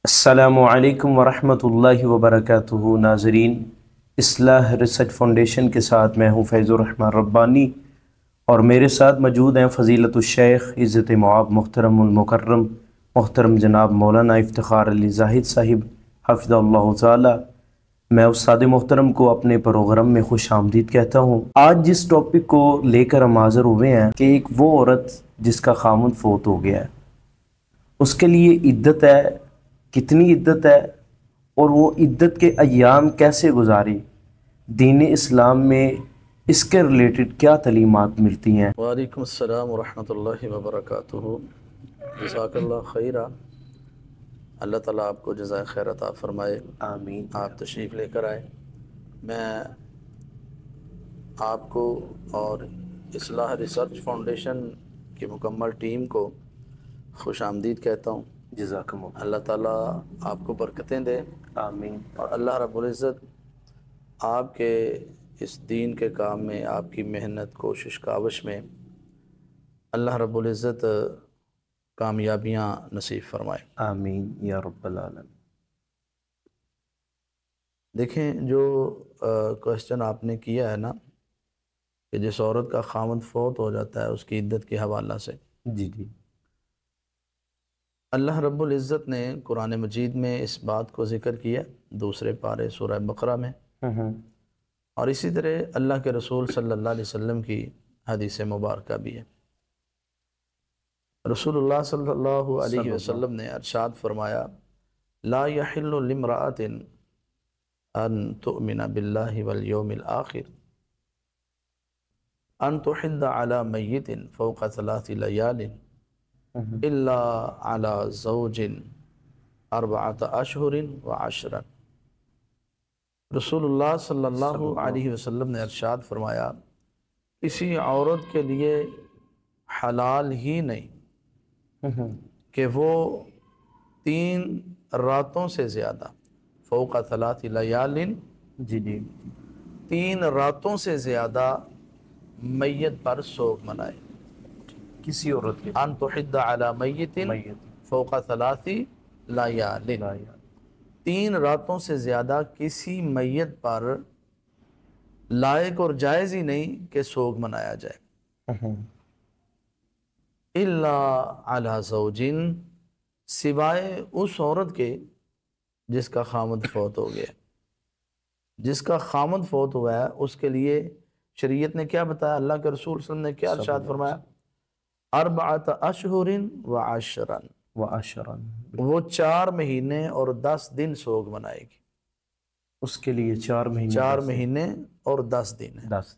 السلام علیکم ورحمۃ اللہ وبرکاتہ ناظرین، اصلاح ریسرچ فاؤنڈیشن کے ساتھ میں ہوں فیض الرحمن ربانی، اور میرے ساتھ موجود ہیں فضیلت الشیخ عزت معاب محترم المکرم محترم جناب مولانا افتخار علی زاہد صاحب حفظ اللہ تعالی۔ میں استاد محترم کو اپنے پروگرام میں خوش آمدید کہتا ہوں۔ آج جس ٹاپک کو لے کر ہم حاضر ہوئے ہیں کہ ایک وہ عورت جس کا خامند فوت ہو گیا ہے، اس کے لیے عدت ہے، کتنی عدت ہے، اور وہ عدت کے ایام کیسے گزاری، دین اسلام میں اس کے ریلیٹڈ کیا تعلیمات ملتی ہیں۔ وعلیکم السلام ورحمۃ اللہ وبرکاتہ۔ جزاک اللہ خیرہ۔ اللہ تعالیٰ آپ کو جزائے خیر عطا فرمائے۔ آمین۔ آپ تشریف لے کر آئے۔ میں آپ کو اور اصلاح ریسرچ فاؤنڈیشن کی مکمل ٹیم کو خوش آمدید کہتا ہوں۔ جزاکم اللہ۔ اللہ تعالیٰ آپ کو برکتیں دے، آمین۔ اور اللہ رب العزت آپ کے اس دین کے کام میں، آپ کی محنت کوشش کاوش میں اللہ رب العزت کامیابیاں نصیب فرمائے۔ آمین یا رب العالمین۔ دیکھیں، جو کوشچن آپ نے کیا ہے نا کہ جس عورت کا خامند فوت ہو جاتا ہے اس کی عدت کے حوالہ سے، جی جی۔ اللہ رب العزت نے قرآن مجید میں اس بات کو ذکر کیا دوسرے پارے سورہ بقرہ میں، اور اسی طرح اللہ کے رسول صلی اللہ علیہ وسلم کی حدیث مبارکہ بھی ہے۔ رسول اللہ صلی اللہ علیہ وسلم نے ارشاد فرمایا، لا یحل لامرأۃ ان تؤمن باللہ والیوم الآخر ان تحد علی میت فوق 3 لیال الا علی زوج 4 اشہر و10۔ رسول اللہ صلی اللہ علیہ وسلم نے ارشاد فرمایا، کسی عورت کے لیے حلال ہی نہیں کہ وہ 3 راتوں سے زیادہ، فوق 3 لیال، جی جی۔ 3 راتوں سے زیادہ میت پر سوگ منائے۔ کسی عورت کے ان تحد علی میت فوق 3 لیال، 3 راتوں سے زیادہ کسی میت پر لائق اور جائز ہی نہیں کہ سوگ منایا جائے۔ الا علی زوجن، سوائے اس عورت کے جس کا خامند فوت ہو گیا۔ جس کا خامند فوت ہوا ہے اس کے لیے شریعت نے کیا بتایا، اللہ کے رسول صلی اللہ علیہ وسلم نے کیا ارشاد فرمایا، 4 اشہر و10، وہ 4 مہینے اور 10 دن سوگ منائے گی۔ اس کے لیے 4 مہینے 4 مہینے اور 10 دن ہے۔ 10۔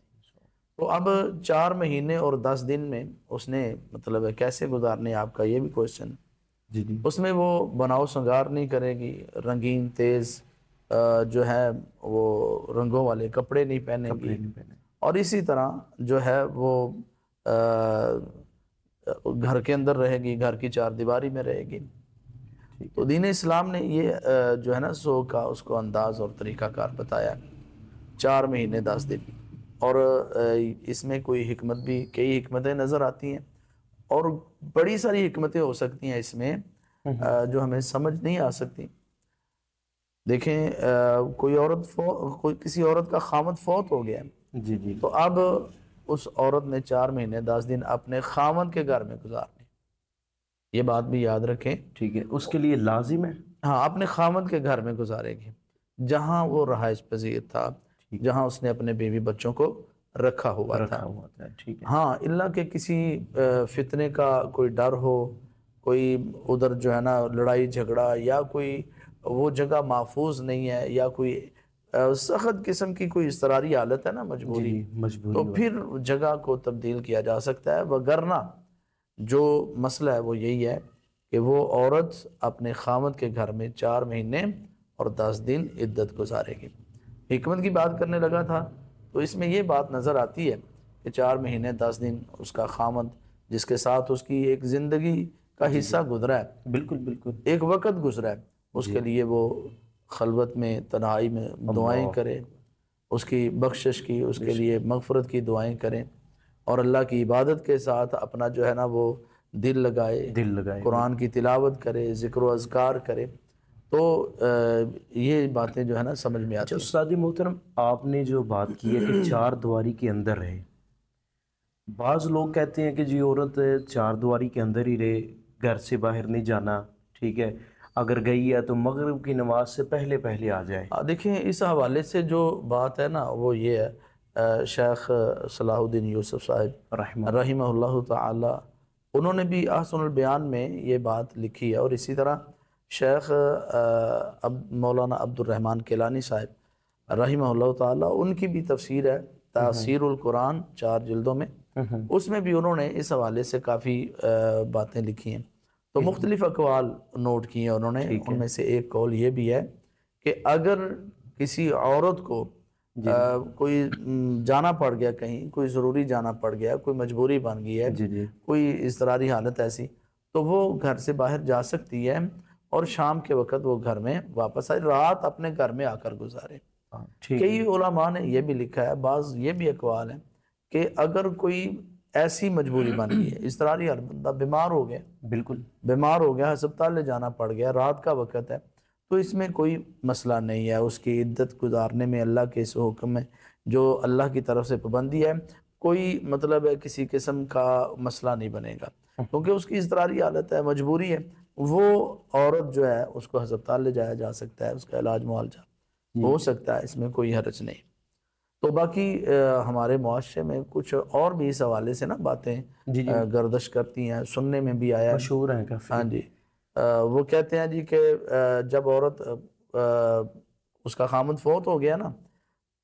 تو اب 4 مہینے اور 10 دن میں اس نے مطلب ہے کیسے گزارنے، آپ کا یہ بھی کوشچن۔ جی جی۔ اس میں وہ بناؤ سنگار نہیں کرے گی، رنگین تیز جو ہے وہ رنگوں والے کپڑے نہیں پہنے گی، اور اسی طرح جو ہے وہ گھر کے اندر رہے گی، گھر کی 4 دیواری میں رہے گی۔ تو دین اسلام نے یہ جو ہے نا سوگ کا اس کو انداز اور طریقہ کار بتایا، 4 مہینے 10 دن۔ اور اس میں کوئی حکمت بھی، کئی حکمتیں نظر آتی ہیں، اور بڑی ساری حکمتیں ہو سکتی ہیں اس میں جو ہمیں سمجھ نہیں آ سکتی۔ دیکھیں، کوئی کسی عورت کا خامند فوت ہو گیا ہے، جی جی۔ تو اب اس عورت نے 4 مہینے 10 دن اپنے خامند کے گھر میں گزارنے، یہ بات بھی یاد رکھیں۔ ٹھیک ہے، اس کے لیے لازم ہے؟ ہاں، اپنے خامند کے گھر میں گزارے گی، جہاں وہ رہائش پذیر تھا، جہاں اس نے اپنے بیوی بچوں کو رکھا ہوا تھا۔ ٹھیک ہے۔ ہاں، اللہ کہ کسی فتنے کا کوئی ڈر ہو، کوئی ادھر جو ہے نا لڑائی جھگڑا، یا کوئی وہ جگہ محفوظ نہیں ہے، یا کوئی سخت قسم کی کوئی اضطراری حالت ہے نا، مجبوری، تو پھر جگہ کو تبدیل کیا جا سکتا ہے، وگرنہ جو مسئلہ ہے وہ یہی ہے کہ وہ عورت اپنے خامند کے گھر میں 4 مہینے اور 10 دن عدت گزارے گی۔ حکمت کی بات کرنے لگا تھا تو اس میں یہ بات نظر آتی ہے کہ 4 مہینے 10 دن اس کا خامند، جس کے ساتھ اس کی ایک زندگی کا حصہ گزرا ہے، بالکل بالکل، ایک وقت گزرا ہے، اس کے لیے وہ خلوت میں، تنہائی میں دعائیں کرے، اس کی بخشش کی، اس کے لیے مغفرت کی دعائیں کریں، اور اللہ کی عبادت کے ساتھ اپنا جو ہے نا وہ دل لگائے، قرآن کی تلاوت کرے، ذکر و اذکار کرے، تو یہ باتیں جو ہے نا سمجھ میں آتی اچھا ہیں۔ استاد محترم، آپ نے جو بات کی ہے کہ چار دیواری کے اندر رہے، بعض لوگ کہتے ہیں کہ جی عورت چار دیواری کے اندر ہی رہے، گھر سے باہر نہیں جانا، ٹھیک ہے، اگر گئی ہے تو مغرب کی نماز سے پہلے پہلے آ جائے۔ دیکھیں اس حوالے سے جو بات ہے نا وہ یہ ہے، شیخ صلاح الدین یوسف صاحب رحمہ رحمہ اللہ تعالی انہوں نے بھی احسن البیان میں یہ بات لکھی ہے، اور اسی طرح شیخ مولانا عبد الرحمن کیلانی صاحب رحمہ اللہ تعالی ان کی بھی تفسیر ہے تفسیر القرآن 4 جلدوں میں، اس میں بھی انہوں نے اس حوالے سے کافی باتیں لکھی ہیں، تو مختلف اقوال نوٹ کیے ہیں انہوں نے۔ ان میں سے ایک قول یہ بھی ہے کہ اگر کسی عورت کو کوئی جانا پڑ گیا، کہیں کوئی ضروری جانا پڑ گیا، کوئی مجبوری بن گئی ہے، جی جی کوئی اضطراری حالت ایسی، تو وہ گھر سے باہر جا سکتی ہے اور شام کے وقت وہ گھر میں واپس آئے، رات اپنے گھر میں آ کر گزارے۔ ٹھیک کئی علماء نے یہ بھی لکھا ہے، بعض یہ بھی اقوال ہیں کہ اگر کوئی ایسی مجبوری بن گئی ہے، اضطراری حالت، بندہ بیمار ہو گیا، بالکل بیمار ہو گیا، ہسپتال لے جانا پڑ گیا، رات کا وقت ہے، تو اس میں کوئی مسئلہ نہیں ہے، اس کی عدت گزارنے میں اللہ کے اس حکم میں جو اللہ کی طرف سے پابندی ہے، کوئی مطلب ہے کسی قسم کا مسئلہ نہیں بنے گا، کیونکہ اس کی اضطراری حالت ہے، مجبوری ہے، وہ عورت جو ہے اس کو ہسپتال لے جایا جا سکتا ہے، اس کا علاج معالجہ ہو سکتا ہے، اس میں کوئی حرج نہیں۔ تو باقی ہمارے معاشرے میں کچھ اور بھی اس حوالے سے نا باتیں جی جی گردش کرتی ہیں، سننے میں بھی آیا ہے۔ مشہور ہیں کافی۔ ہاں جی، وہ کہتے ہیں جی کہ جب عورت اس کا خامد فوت ہو گیا نا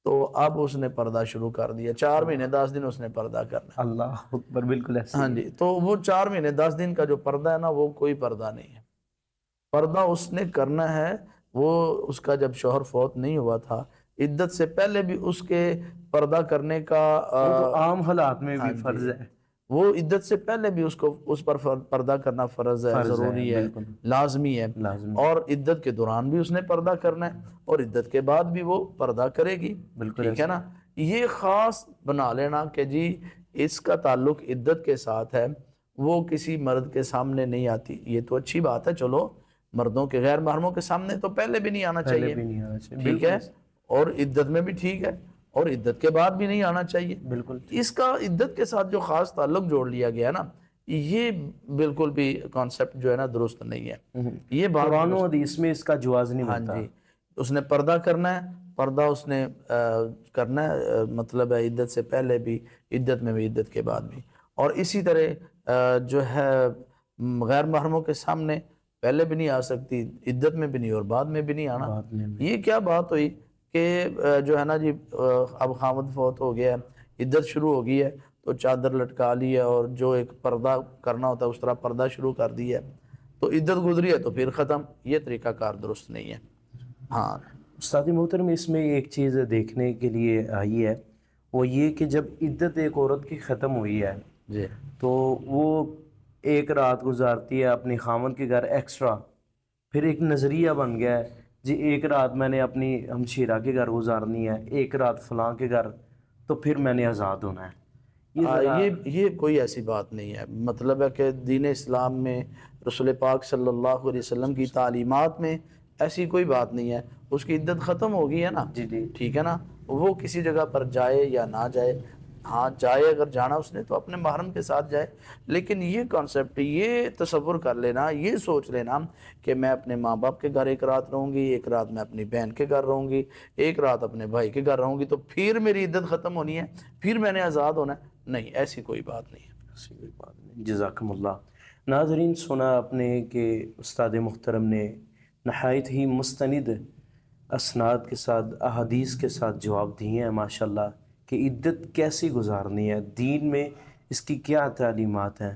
تو اب اس نے پردہ شروع کر دیا، 4 مہینے 10 دن اس نے پردہ کرنا ہے۔ اللہ اکبر، بالکل ایسے ہاں ہی جی، تو وہ 4 مہینے 10 دن کا جو پردہ ہے نا وہ کوئی پردہ نہیں ہے، پردہ اس نے کرنا ہے۔ وہ اس کا جب شوہر فوت نہیں ہوا تھا، عدت سے پہلے بھی اس کے پردہ کرنے کا وہ تو عام حالات میں ہاں بھی جی، فرض ہے، وہ عدت سے پہلے بھی اس پر پردہ کرنا فرض ہے، فرض ہے، ضروری ہے، بالکل لازمی ہے، لازمی، اور عدت کے دوران بھی اس نے پردہ کرنا ہے، اور عدت کے بعد بھی وہ پردہ کرے گی، بالکل ٹھیک ہے ایسے نا۔ یہ خاص بنا لینا کہ جی اس کا تعلق عدت کے ساتھ ہے، وہ کسی مرد کے سامنے نہیں آتی، یہ تو اچھی بات ہے، چلو مردوں کے غیر محرموں کے سامنے تو پہلے بھی نہیں آنا پہلے چاہیے، بھی نہیں آنا چاہیے، ٹھیک بالکل ہے، ایسے، اور عدت میں بھی ٹھیک ہے، اور عدت کے بعد بھی نہیں آنا چاہیے۔ بالکل اس کا عدت کے ساتھ جو خاص تعلق جوڑ لیا گیا نا، یہ بالکل بھی کانسیپٹ جو ہے نا درست نہیں ہے، یہ بات قرآن و حدیث میں اس کا جواز نہیں ہاں بنتا۔ جی، اس نے پردہ کرنا ہے، پردہ اس نے کرنا ہے، مطلب ہے عدت سے پہلے بھی، عدت میں بھی، عدت کے بعد بھی، اور اسی طرح جو ہے غیر محرموں کے سامنے پہلے بھی نہیں آ سکتی، عدت میں بھی نہیں اور بعد میں بھی نہیں آنا۔ بعد میں بھی یہ کیا بات ہوئی کہ جو ہے نا جی اب خامد فوت ہو گیا ہے، عدت شروع ہو گئی ہے، تو چادر لٹکا لی ہے اور جو ایک پردہ کرنا ہوتا ہے اس طرح پردہ شروع کر دی ہے، تو عدت گزری ہے تو پھر ختم، یہ طریقہ کار درست نہیں ہے۔ ہاں استاد محترم، اس میں ایک چیز دیکھنے کے لیے آئی ہے، وہ یہ کہ جب عدت ایک عورت کی ختم ہوئی ہے جی تو وہ ایک رات گزارتی ہے اپنی خامن کے گھر ایکسٹرا، پھر ایک نظریہ بن گیا ہے جی ایک رات میں نے اپنی ہمشیرہ کے گھر گزارنی ہے، ایک رات فلاں کے گھر، تو پھر میں نے آزاد ہونا ہے۔ یہ ذرا یہ کوئی ایسی بات نہیں ہے، مطلب ہے کہ دین اسلام میں رسول پاک صلی اللہ علیہ وسلم کی تعلیمات میں ایسی کوئی بات نہیں ہے، اس کی عدت ختم ہو گئی ہے نا، جی جی ٹھیک ہے نا، وہ کسی جگہ پر جائے یا نہ جائے، ہاں جائے اگر جانا اس نے تو اپنے محرم کے ساتھ جائے، لیکن یہ کانسیپٹ، یہ تصور کر لینا، یہ سوچ لینا کہ میں اپنے ماں باپ کے گھر ایک رات رہوں گی، ایک رات میں اپنی بہن کے گھر رہوں گی، ایک رات اپنے بھائی کے گھر رہوں گی، تو پھر میری عدت ختم ہونی ہے، پھر میں نے آزاد ہونا ہے، نہیں، ایسی کوئی بات نہیں ہے۔ ایسی کوئی بات نہیں۔ جزاکم اللہ۔ ناظرین، سنا آپ نے کہ استاد محترم نے نہایت ہی مستند اسناد کے ساتھ، احادیث کے ساتھ جواب دیے ہیں ماشاءاللہ، کہ عدت کیسی گزارنی ہے، دین میں اس کی کیا تعلیمات ہیں۔